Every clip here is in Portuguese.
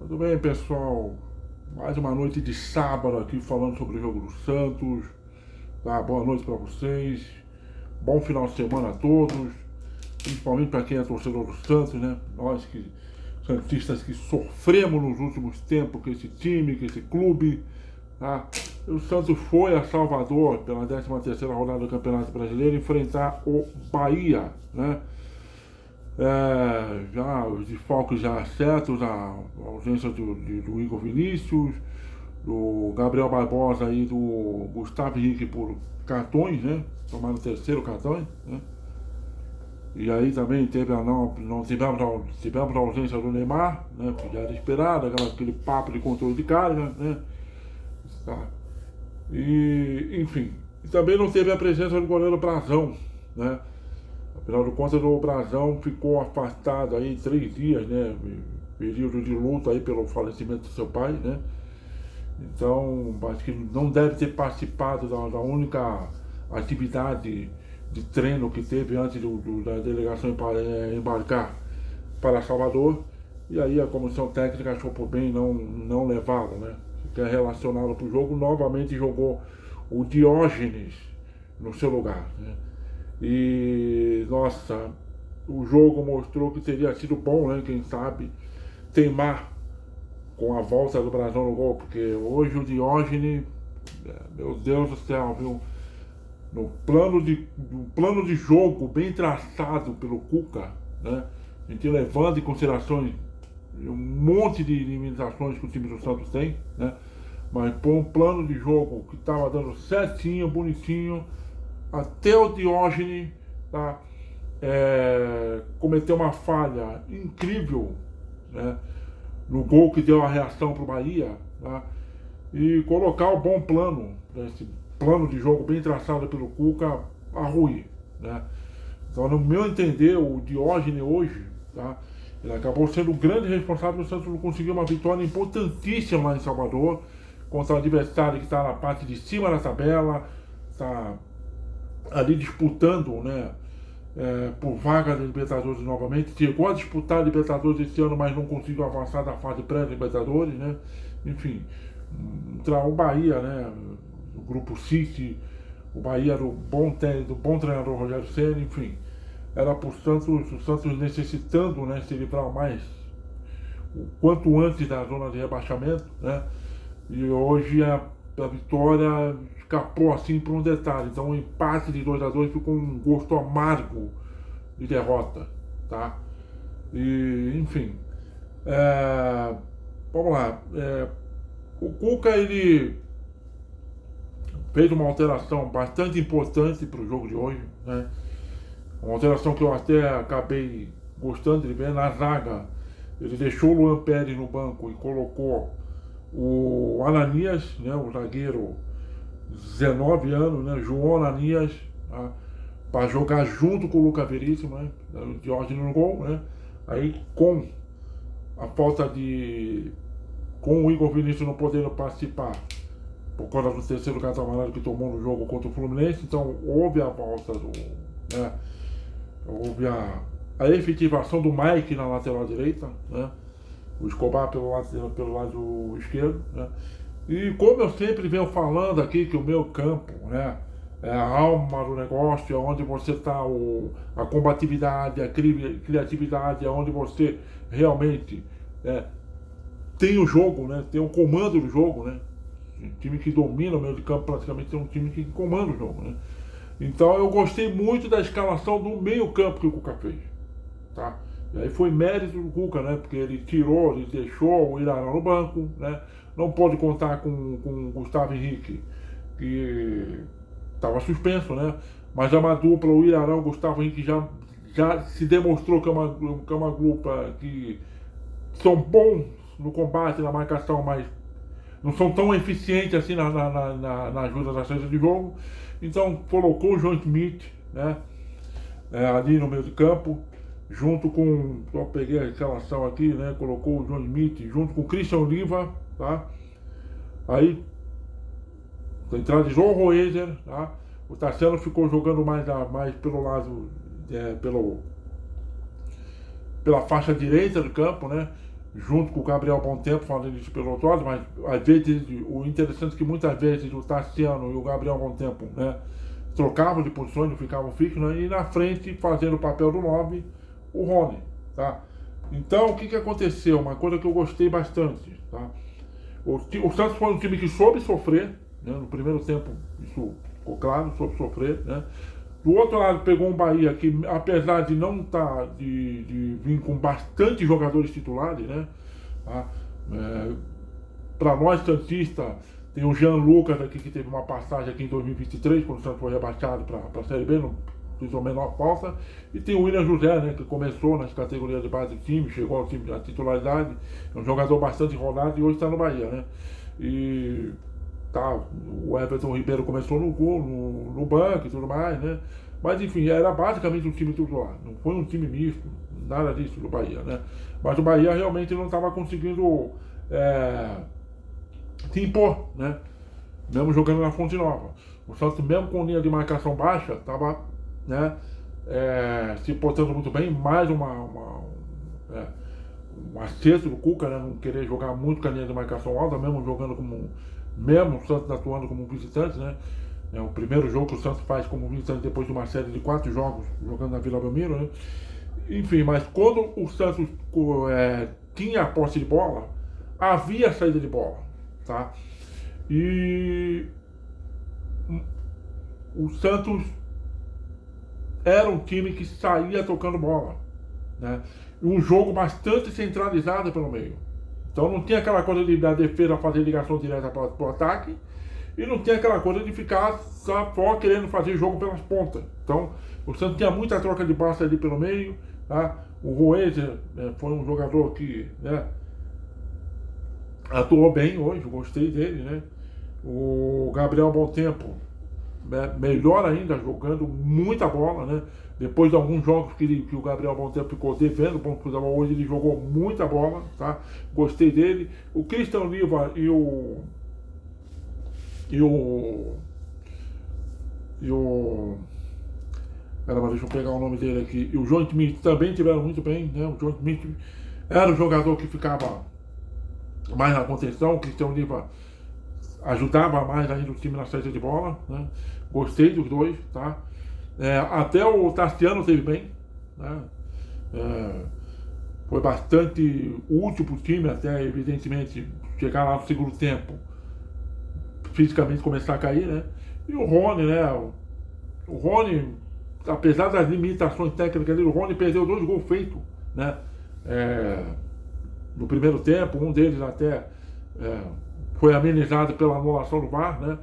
Tudo bem, pessoal? Mais uma noite de sábado aqui falando sobre o jogo do Santos. Tá? Boa noite para vocês. Bom final de semana a todos. Principalmente para quem é torcedor do Santos, né? Nós que santistas que sofremos nos últimos tempos com esse time, com esse clube. Tá? O Santos foi a Salvador pela 13ª rodada do Campeonato Brasileiro enfrentar o Bahia, né? Já os desfalques já certos, a ausência do Igor Vinícius, do Gabriel Barbosa e do Gustavo Henrique por cartões, né? Tomaram o terceiro cartão, né? E aí também teve não tivemos a ausência do Neymar, né? Que já era esperado, aquele papo de controle de carga, né? Tá. E, enfim, também não teve a presença do goleiro Brazão, né? Afinal de contas, o Brazão ficou afastado aí 3 dias, né? Período de luto aí pelo falecimento do seu pai, né? Então, acho que não deve ter participado da única atividade de treino que teve antes da delegação embarcar para Salvador. E aí a comissão técnica achou por bem não levá-lo, né? Quer relacioná-lo para o jogo, novamente jogou o Diógenes no seu lugar, né? E, nossa, o jogo mostrou que teria sido bom, né? Quem sabe teimar com a volta do Brasão no gol, porque hoje o Diógenes, meu Deus do céu, viu? No plano de jogo bem traçado pelo Cuca, né? A gente levando em consideração um monte de limitações que o time do Santos tem, né? Mas por um plano de jogo que estava dando certinho, bonitinho, até o Diógenes, tá? Cometeu uma falha incrível, né? No gol que deu a reação para o Bahia, tá? E colocar o bom plano, né? Esse plano de jogo bem traçado pelo Cuca, a ruim, né? Então, no meu entender, o Diógenes hoje, tá? Ele acabou sendo o grande responsável do Santos conseguir uma vitória importantíssima lá em Salvador, contra o adversário que está na parte de cima da tabela, está ali disputando, né, por vaga da Libertadores novamente. Chegou a disputar a Libertadores esse ano, mas não conseguiu avançar da fase pré-Libertadores, né? Enfim, o Bahia, né, o grupo City, o Bahia do bom treinador Rogério Ceni, enfim, era para o Santos necessitando, né, se livrar mais o quanto antes da zona de rebaixamento, né? E hoje a vitória escapou assim por um detalhe. Então o empate de 2-2 ficou um gosto amargo de derrota, tá? E, enfim, vamos lá. O Cuca, ele fez uma alteração bastante importante para o jogo de hoje, né? Uma alteração que eu até acabei gostando de ver na zaga. Ele deixou o Luan Pérez no banco e colocou o Ananias, né, o zagueiro 19 anos, né, João Ananias, tá, para jogar junto com o Lucas Veríssimo, né, o Diógenes no gol, né, aí com a falta de... com o Igor Vinícius não podendo participar por causa do terceiro cartão amarelo que tomou no jogo contra o Fluminense, então houve a volta do... né, houve a efetivação do Mike na lateral direita, né, o Escobar pelo lado esquerdo, né? E como eu sempre venho falando aqui, que o meu campo, né, é a alma do negócio, é onde você está, a combatividade, a criatividade, é onde você realmente tem o jogo, né, tem o comando do jogo, né? Um time que domina o meio de campo praticamente é um time que comanda o jogo, né? Então eu gostei muito da escalação do meio campo que o Cuca fez, tá? E aí foi mérito do Cuca, né? Porque ele deixou o Ilharão no banco, né? Não pôde contar com o Gustavo Henrique, que estava suspenso, né? Mas é uma dupla, o Ilharão e o Gustavo Henrique já se demonstrou que é uma dupla que são bons no combate, na marcação, mas não são tão eficientes assim na ajuda da saída de jogo. Então colocou o João Schmidt, né? Ali no meio de campo, junto com, só peguei a escalação aqui, né, colocou o João Smith junto com o Christian Oliva, tá? Aí centralizou o Roezer, tá? O Tassiano ficou jogando mais pelo lado, pela faixa direita do campo, né? junto com o Gabriel Bom Tempo, falando isso pelo outro lado, mas às vezes, o interessante é que muitas vezes o Tassiano e o Gabriel Bom Tempo, né, trocavam de posições, não ficavam fixos, né, e na frente, fazendo o papel do 9, o Rony, tá? Então, o que aconteceu? Uma coisa que eu gostei bastante, tá? O Santos foi um time que soube sofrer, né, no primeiro tempo, isso ficou claro, soube sofrer, né? Do outro lado, pegou um Bahia que, apesar de não estar, de vir com bastante jogadores titulares, né? Tá? Para nós, santistas, tem o Jean Lucas aqui, que teve uma passagem aqui em 2023, quando o Santos foi rebaixado para a Série B, não fiz a menor falta. E tem o William José, né? Que começou nas categorias de base do time, chegou ao time da titularidade, é um jogador bastante rodado e hoje está no Bahia, né? E tá, o Everton Ribeiro começou no gol, no banco e tudo mais, né? Mas enfim, era basicamente um time titular, não foi um time misto, nada disso do Bahia, né? Mas o Bahia realmente não estava conseguindo se impor, né? Mesmo jogando na Fonte Nova. O Santos, mesmo com linha de marcação baixa, estava, né, se portando muito bem, mais um acerto do Cuca, né? Não querer jogar muito com a linha de marcação alta, mesmo jogando mesmo o Santos atuando como visitante, né? É o primeiro jogo que o Santos faz como visitante depois de uma série de 4 jogos jogando na Vila Belmiro, né? Enfim, mas quando o Santos tinha a posse de bola, havia saída de bola, tá? E o Santos era um time que saía tocando bola, né? Um jogo bastante centralizado pelo meio. Então não tinha aquela coisa de da defesa fazer ligação direta para o ataque, e não tinha aquela coisa de ficar só querendo fazer jogo pelas pontas. Então o Santos tinha muita troca de passe ali pelo meio, tá? O Roezer, foi um jogador que, né, atuou bem hoje, gostei dele, né? O Gabriel Bom Tempo, melhor ainda, jogando muita bola, né? Depois de alguns jogos que o Gabriel Bom Tempo ficou devendo para o futebol, hoje ele jogou muita bola, tá? Gostei dele. O Christian Oliva e o caramba, deixa eu pegar o nome dele aqui. E o João Smith também tiveram muito bem, né? O João Smith era o jogador que ficava mais na contenção. O Christian Oliva ajudava mais ainda o time na saída de bola, né? Gostei dos dois, tá? Até o Tassiano esteve bem, né? Foi bastante útil para o time, até evidentemente chegar lá no segundo tempo, fisicamente começar a cair, né? E o Rony, né? O Rony, apesar das limitações técnicas dele, o Rony perdeu 2 gols feitos, né? No primeiro tempo, um deles até foi amenizado pela anulação do VAR, né?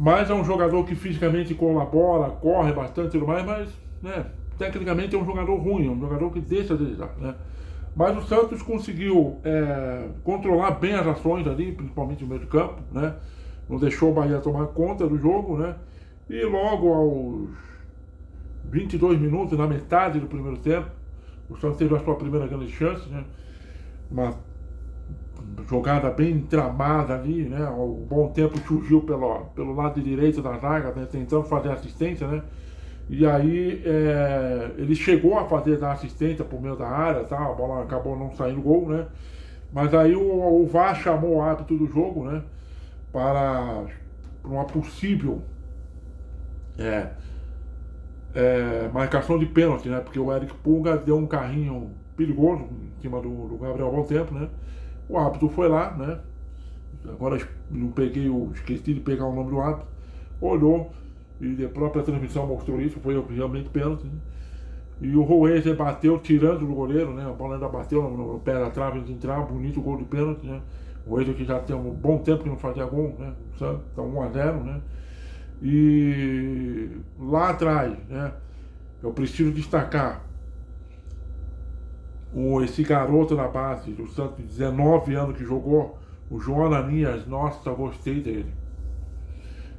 Mas é um jogador que fisicamente colabora, corre bastante e tudo mais, mas, né, tecnicamente é um jogador ruim, é um jogador que deixa a desejar, né? Mas o Santos conseguiu controlar bem as ações ali, principalmente no meio de campo, né? Não deixou o Bahia tomar conta do jogo, né? E logo aos 22 minutos, na metade do primeiro tempo, o Santos teve a sua primeira grande chance, né? Uma jogada bem tramada ali, né? O Bom Tempo surgiu pelo lado direito da zaga, né? Tentando fazer assistência, né? E aí ele chegou a fazer a assistência por meio da área, tá? A bola acabou não saindo gol, né? Mas aí o VAR chamou o árbitro do jogo, né? Para uma possível marcação de pênalti, né? Porque o Eric Pulga deu um carrinho perigoso em cima do Gabriel Bom Tempo, né? O árbitro foi lá, né? Agora não esqueci de pegar o nome do árbitro. Olhou e a própria transmissão mostrou isso, foi realmente pênalti, né? E o Roezer bateu tirando do goleiro, né? A bola ainda bateu no pé da trave de entrar, bonito gol de pênalti, né? O Roezer que já tem um bom tempo que não fazia gol, né? Então 1-0, né? E lá atrás, né? Eu preciso destacar esse garoto da base do Santos, de 19 anos que jogou, o João Ananias. Nossa, gostei dele.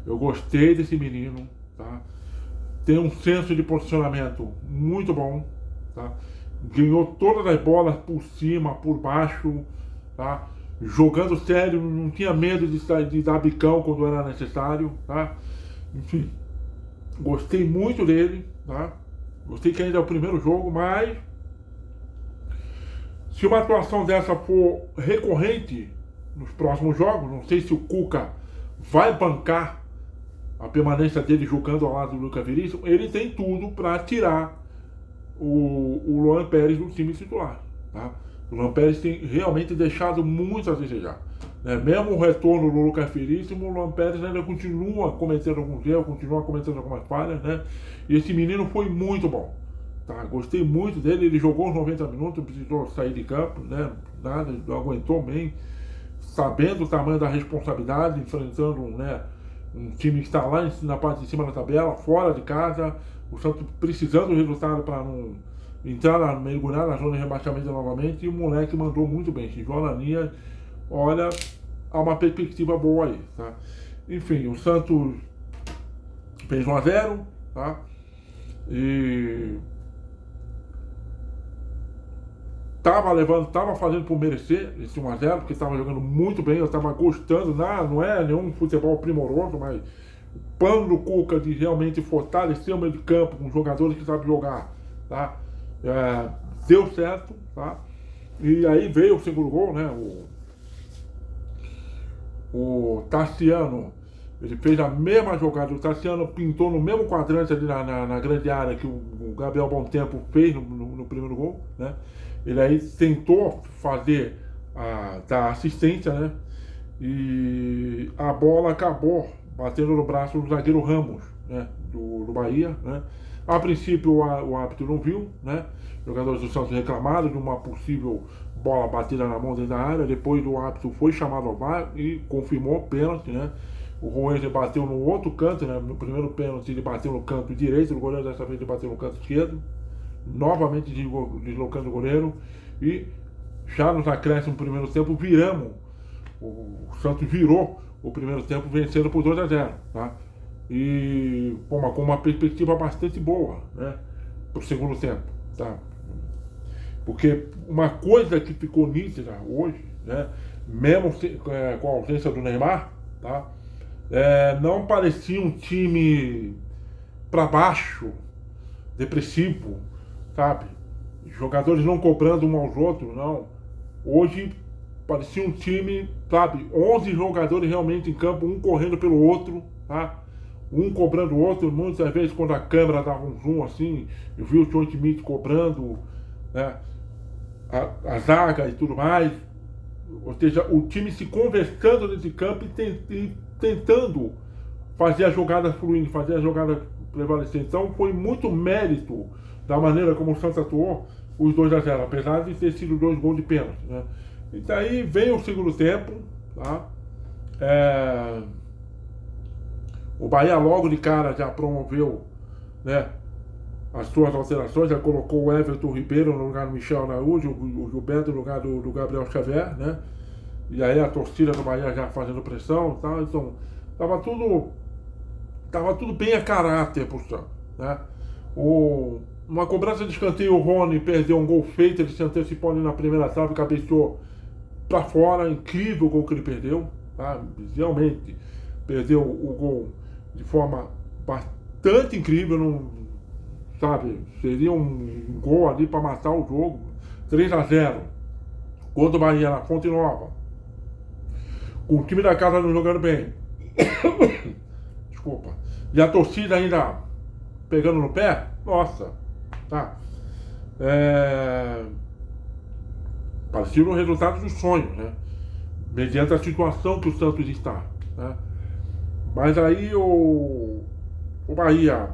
Eu gostei desse menino, tá? Tem um senso de posicionamento muito bom, tá? Ganhou todas as bolas por cima, por baixo, tá? Jogando sério, não tinha medo de dar bicão quando era necessário, tá? Enfim, gostei muito dele, tá? Gostei que ainda é o primeiro jogo, mas Se uma atuação dessa for recorrente nos próximos jogos, não sei se o Cuca vai bancar a permanência dele jogando ao lado do Lucas Veríssimo, ele tem tudo para tirar o Luan Pérez do time titular. Tá? O Luan Pérez tem realmente deixado muito a desejar. Né? Mesmo o retorno do Lucas Veríssimo, o Luan Pérez ainda continua cometendo alguns erros, continua cometendo algumas falhas, né? E esse menino foi muito bom. Tá? Gostei muito dele, ele jogou os 90 minutos, não precisou sair de campo, né? Nada, aguentou bem, sabendo o tamanho da responsabilidade, enfrentando, né, um time que está lá na parte de cima da tabela, fora de casa, o Santos precisando do resultado para não entrar, mergulhar na zona de rebaixamento novamente, e o moleque mandou muito bem. Se joga na linha, olha, há uma perspectiva boa aí, tá? Enfim, o Santos fez 1-0, tá? E tava fazendo por merecer esse 1-0, porque estava jogando muito bem, eu estava gostando, não é nenhum futebol primoroso, mas o plano do Cuca de realmente fortalecer o meio de campo com jogadores que sabem jogar, tá? Deu certo, tá? E aí veio o segundo gol, né? O Tassiano, ele fez a mesma jogada, o Tassiano pintou no mesmo quadrante ali na grande área que o Gabriel Bom Tempo fez no primeiro gol, né? Ele aí tentou fazer dar assistência, né? E a bola acabou batendo no braço do zagueiro Ramos, né? Do Bahia, né? A princípio o árbitro não viu, né? Os jogadores do Santos reclamaram de uma possível bola batida na mão dentro da área. Depois o árbitro foi chamado ao VAR e confirmou o pênalti, né? O Roense bateu no outro canto, né? No primeiro pênalti ele bateu no canto direito, o goleiro dessa vez ele bateu no canto esquerdo, novamente deslocando o goleiro. E já nos acréscimos do primeiro tempo viramos, o Santos virou o primeiro tempo vencendo por 2-0, tá? E com uma perspectiva bastante boa, né, para o segundo tempo, tá? Porque uma coisa que ficou nítida hoje, né, mesmo com a ausência do Neymar, tá, não parecia um time para baixo, depressivo, sabe? Jogadores não cobrando um aos outros, não. Hoje parecia um time, sabe? 11 jogadores realmente em campo, um correndo pelo outro, tá? Um cobrando o outro. Muitas vezes quando a câmera dava um zoom assim, eu vi o John Schmidt cobrando, né, a zaga e tudo mais. Ou seja, o time se conversando dentro de campo e tentando fazer a jogada fluindo, fazer a jogada prevalecer. Então foi muito mérito da maneira como o Santos atuou, os 2-0, apesar de ter sido 2 gols de pênalti, né? E daí vem o segundo tempo, tá? O Bahia logo de cara já promoveu, né, as suas alterações, já colocou o Everton Ribeiro no lugar do Michel Araújo, o Gilberto no lugar do Gabriel Xavier, né? E aí a torcida do Bahia já fazendo pressão e tal, então tava tudo bem a caráter pro Santos, né? Uma cobrança de escanteio, o Rony perdeu um gol feito, ele se antecipou ali na primeira trave, cabeceou para fora, incrível o gol que ele perdeu, tá? Realmente perdeu o gol de forma bastante incrível, não, sabe? Seria um gol ali para matar o jogo. 3-0, gol do Bahia na Fonte Nova, com o time da casa não jogando bem. Desculpa. E a torcida ainda pegando no pé, nossa, tá? Parecia o resultado dos sonhos, né? Mediante a situação que o Santos está, né? Mas aí o Bahia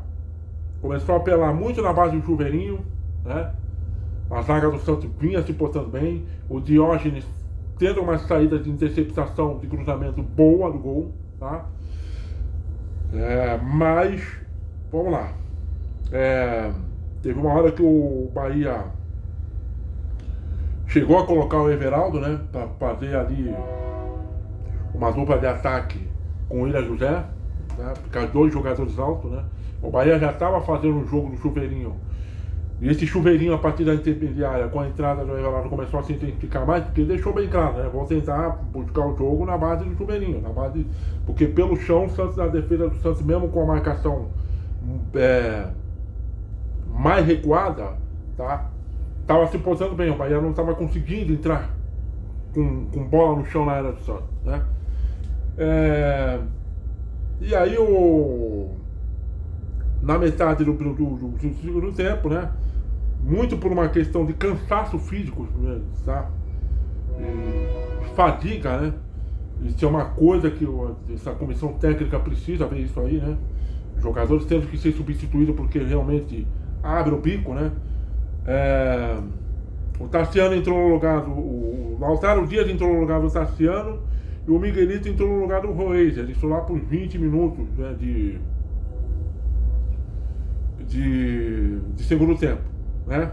começou a apelar muito na base do Chuveirinho, né? A zaga do Santos vinha se portando bem, o Diógenes tendo uma saída de interceptação de cruzamento boa do gol, tá? Mas vamos lá. Teve uma hora que o Bahia chegou a colocar o Everaldo, né, para fazer ali uma dupla de ataque com o William José, né, ficar 2 jogadores altos, né. O Bahia já estava fazendo um jogo do Chuveirinho, e esse Chuveirinho, a partir da intermediária, com a entrada do Everaldo, começou a se intensificar mais, porque deixou bem claro, né, vou tentar buscar o jogo na base do Chuveirinho, porque pelo chão o Santos, a defesa do Santos, mesmo com a marcação mais recuada, tá? estava se posando bem, o Bahia não estava conseguindo entrar com bola no chão na área do Santos, né? E aí na metade do segundo tempo, né? Muito por uma questão de cansaço físico, tá? Fadiga, né? Isso é uma coisa que essa comissão técnica precisa ver isso aí, né? Jogadores tendo que ser substituídos porque realmente abre o bico, né? O Tassiano entrou no lugar o Lautaro Dias entrou no lugar do Tassiano e o Miguelito entrou no lugar do Roezer. Eles estão lá por 20 minutos, né, de segundo tempo, né?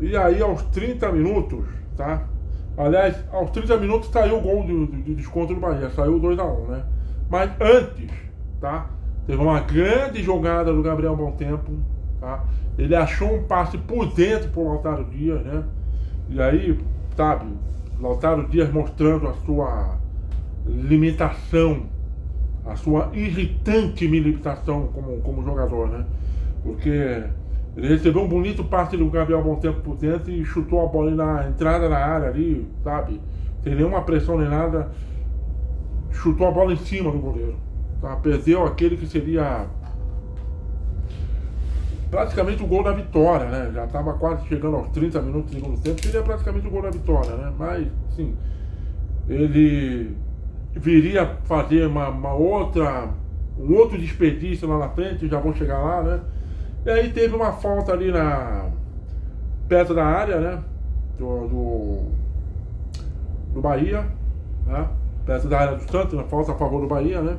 E aí aos 30 minutos, tá? Aliás, aos 30 minutos saiu o gol de desconto do Bahia, saiu o 2-1, né? Mas antes, tá? Teve uma grande jogada do Gabriel Bom Tempo, tá? Ele achou um passe por dentro pro Lautaro Dias, né? E aí, sabe, Lautaro Dias mostrando a sua limitação, a sua irritante limitação como jogador, né? Porque ele recebeu um bonito passe do Gabriel Bom Tempo por dentro e chutou a bola na entrada da área ali, sabe? Sem nenhuma pressão nem nada. Chutou a bola em cima do goleiro. Tá? Perdeu aquele que seria praticamente o gol da vitória, né? Já estava quase chegando aos 30 minutos do segundo tempo. Seria praticamente o gol da vitória, né? Mas, sim, ele viria fazer um outro desperdício lá na frente, já vou chegar lá, né? E aí teve uma falta ali perto da área, né? Do Bahia, né? Perto da área do Santos, né? Falta a favor do Bahia, né?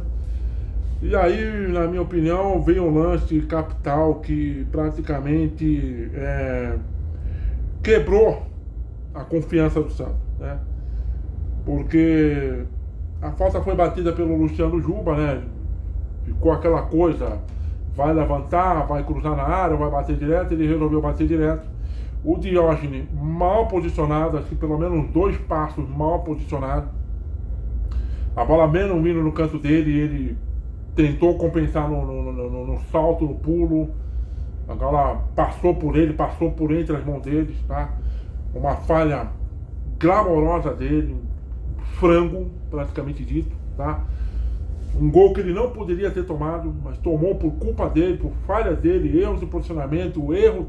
E aí, na minha opinião, veio um lance capital que praticamente quebrou a confiança do Santos, né? Porque a falta foi batida pelo Luciano Juba, né? Ficou aquela coisa, vai levantar, vai cruzar na área, vai bater direto, ele resolveu bater direto. O Diógenes mal posicionado, assim, pelo menos 2 passos mal posicionado. A bola menos vindo no canto dele, ele tentou compensar no salto, no pulo. A bola passou por ele, passou por entre as mãos deles, tá? Uma falha glamourosa dele, frango, praticamente dito, tá? Um gol que ele não poderia ter tomado, mas tomou por culpa dele, por falha dele, erros de posicionamento, erro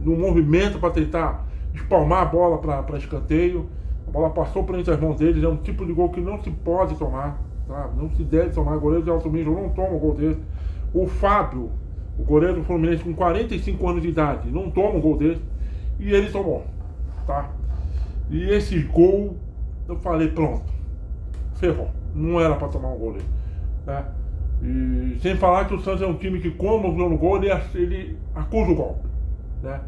no movimento para tentar espalmar a bola para escanteio. A bola passou por entre as mãos deles, é um tipo de gol que não se pode tomar, tá? Não se deve tomar. Goleiro de alto nível não toma um gol desse. O Fábio, o goleiro do Fluminense com 45 anos de idade, não toma um gol desse, e ele tomou, tá? E esse gol, eu falei, pronto, ferrou, não era para tomar um gol dele, né? E sem falar que o Santos é um time que, como no gol, ele acusa o golpe, né?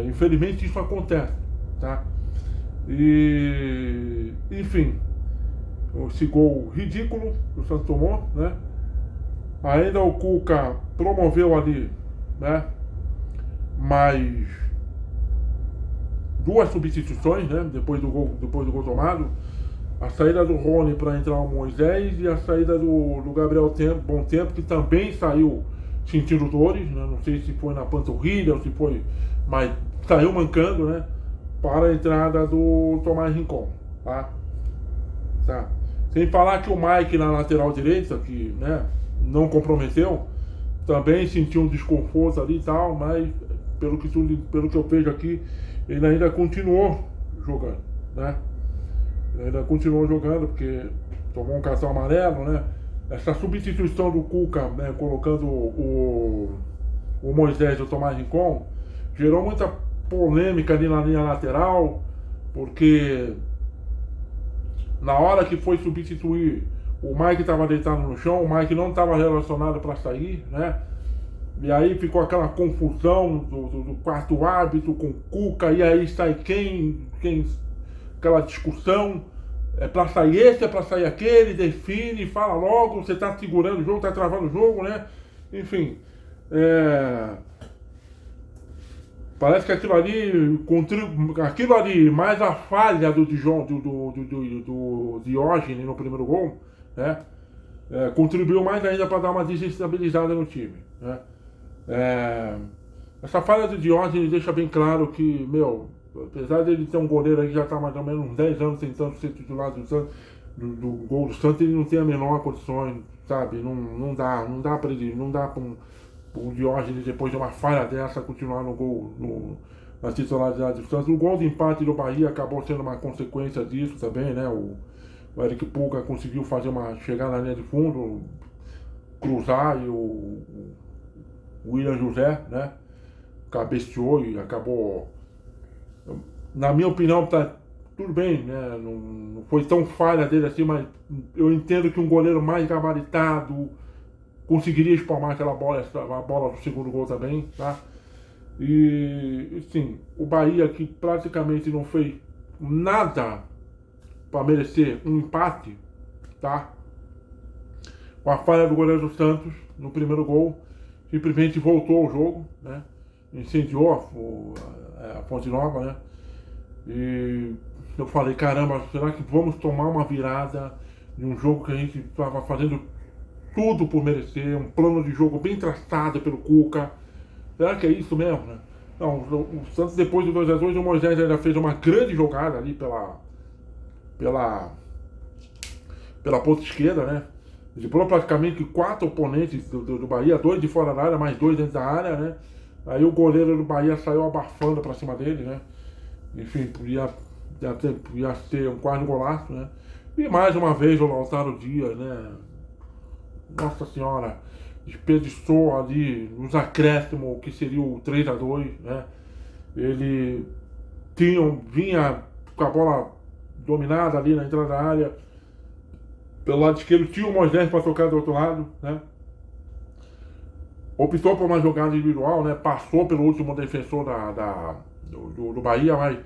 Infelizmente isso acontece, tá? E enfim, esse gol ridículo que o Santos tomou, né? Ainda o Cuca promoveu ali, né? Mais 2 substituições, né? Depois do gol tomado. A saída do Rony para entrar o Moisés e a saída do Gabriel Bom Tempo, que também saiu sentindo dores, né? Não sei se foi na panturrilha ou se foi, mas saiu mancando, né? Para a entrada do Tomás Rincon, tá? Sem falar que o Mike na lateral direita, que, né, não comprometeu, também sentiu um desconforto ali e tal, mas pelo que eu vejo aqui, ele ainda continuou jogando, né? Ele ainda continuou jogando porque tomou um cartão amarelo, né? Essa substituição do Cuca, né, colocando o Moisés e o Tomás Rincon, gerou muita polêmica ali na linha lateral, porque na hora que foi substituir, o Mike estava deitado no chão, o Mike não estava relacionado para sair, né? E aí ficou aquela confusão do quarto árbitro com o Cuca, e aí sai quem aquela discussão, é para sair esse, é para sair aquele, define, fala logo, você está segurando o jogo, está travando o jogo, né? Enfim, parece que aquilo ali, mais a falha do Diógenes no primeiro gol, né? Contribuiu mais ainda para dar uma desestabilizada no time, né? Essa falha do Diógenes deixa bem claro que, meu, apesar dele ter um goleiro aí que já está mais ou menos uns 10 anos tentando ser titular do Santos, do gol do Santos, ele não tem a menor condições, sabe? Não dá para ele, não dá para o Diógenes, depois de uma falha dessa, continuar no gol, na titularidade do Santos. O gol de empate do Bahia acabou sendo uma consequência disso também, né? O Eric Pulga conseguiu chegar na linha de fundo, cruzar e o William José, né? Cabeceou e acabou. Na minha opinião, tá tudo bem, né? Não foi tão falha dele assim, mas eu entendo que um goleiro mais gabaritado conseguiria espalmar aquela bola, a bola do segundo gol também, tá? E, sim, o Bahia que praticamente não fez nada para merecer um empate, tá? Com a falha do goleiro do Santos no primeiro gol, simplesmente voltou ao jogo, né? Incendiou a Fonte Nova, né? E eu falei, caramba, será que vamos tomar uma virada de um jogo que a gente estava fazendo tudo por merecer, um plano de jogo bem traçado pelo Cuca? Será que é isso mesmo, né? Não, o Santos depois do 2-2, o Moisés ainda fez uma grande jogada ali pela ponta esquerda, né? Driblou praticamente 4 oponentes do Bahia, 2 de fora da área, mais 2 dentro da área, né? Aí o goleiro do Bahia saiu abafando pra cima dele, né? Enfim, podia ser um quase golaço, né? E mais uma vez o Lautaro Dias, né? Nossa Senhora, desperdiçou ali nos acréscimos o que seria o 3-2, né? Ele vinha com a bola dominada ali na entrada da área. Pelo lado esquerdo tinha o Moisés para tocar do outro lado, né? Optou por uma jogada individual, né? Passou pelo último defensor do Bahia, mas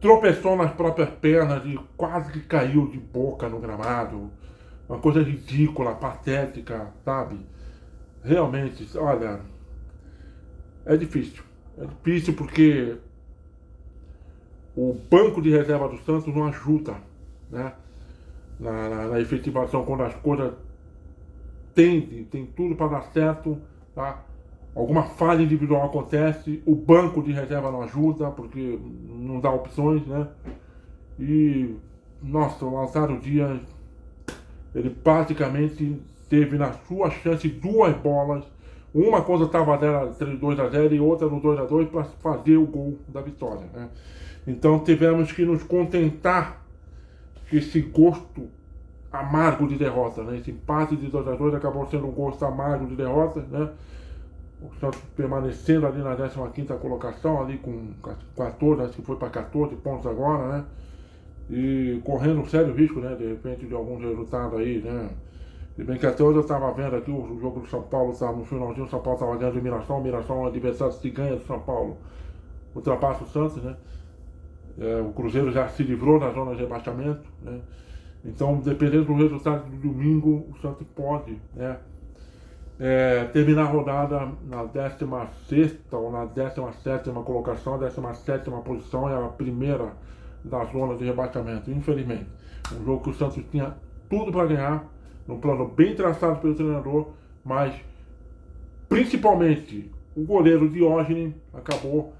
tropeçou nas próprias pernas e quase que caiu de boca no gramado. Uma coisa ridícula, patética, sabe? Realmente, olha, é difícil. É difícil porque o banco de reserva do Santos não ajuda, né? Na efetivação, quando as coisas tem tudo para dar certo, tá? Alguma falha individual acontece, o banco de reserva não ajuda, porque não dá opções, né? E, nossa, o Lautaro Dias, ele praticamente teve na sua chance 2 bolas, uma quando estava 2-0 e outra no 2-2 para fazer o gol da vitória, né? Então tivemos que nos contentar com esse gosto amargo de derrota, né? Esse empate de 2-2 acabou sendo um gosto amargo de derrota, né? O Santos permanecendo ali na 15ª colocação, ali com 14, acho que foi para 14 pontos agora, né? E correndo um sério risco, né? De repente de alguns resultados aí, né? Se bem que até hoje eu estava vendo aqui o jogo do São Paulo, estava no finalzinho, o São Paulo estava ganhando o Mirassol é um adversário que ganha do São Paulo, ultrapassa o Santos, né? O Cruzeiro já se livrou da zona de rebaixamento, né? Então, dependendo do resultado do domingo, o Santos pode, né, terminar a rodada na 16ª ou na 17ª colocação. A 17ª posição é a primeira da zona de rebaixamento, infelizmente. Um jogo que o Santos tinha tudo para ganhar, num plano bem traçado pelo treinador, mas principalmente o goleiro Diógenes acabou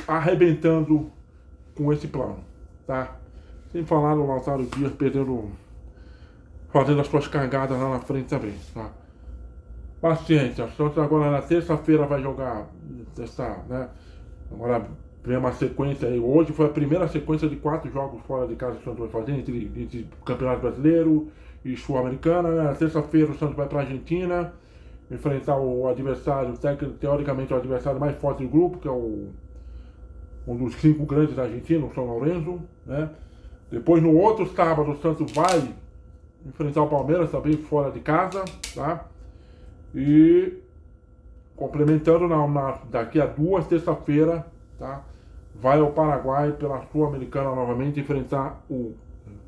arrebentando com esse plano, tá? Sem falar no Lautaro Dias fazendo as suas cagadas lá na frente também, tá? Paciência, o Santos agora na terça-feira vai jogar né? Agora vem uma sequência aí. Hoje foi a primeira sequência de 4 jogos fora de casa que o Santos vai fazer, entre Campeonato Brasileiro e Sul-Americana, né? Na terça-feira o Santos vai para a Argentina enfrentar o adversário, teoricamente o adversário mais forte do grupo, que é um dos 5 grandes da Argentina, o São Lourenço, né? Depois, no outro sábado, o Santos vai enfrentar o Palmeiras também fora de casa, tá? E complementando daqui a 2 terça-feira, tá? Vai ao Paraguai pela Sul-Americana novamente enfrentar o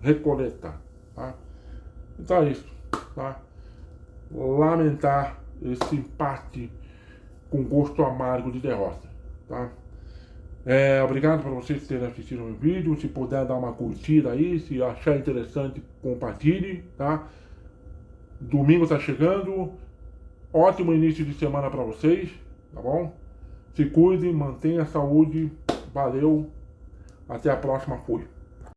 Recoleta, tá? Então é isso, tá? Lamentar esse empate com gosto amargo de derrota, tá? Obrigado por vocês terem assistido o meu vídeo. Se puder dar uma curtida aí, se achar interessante, compartilhe, tá? Domingo tá chegando, ótimo início de semana para vocês, tá bom? Se cuide, mantenha a saúde. Valeu. Até a próxima. Fui.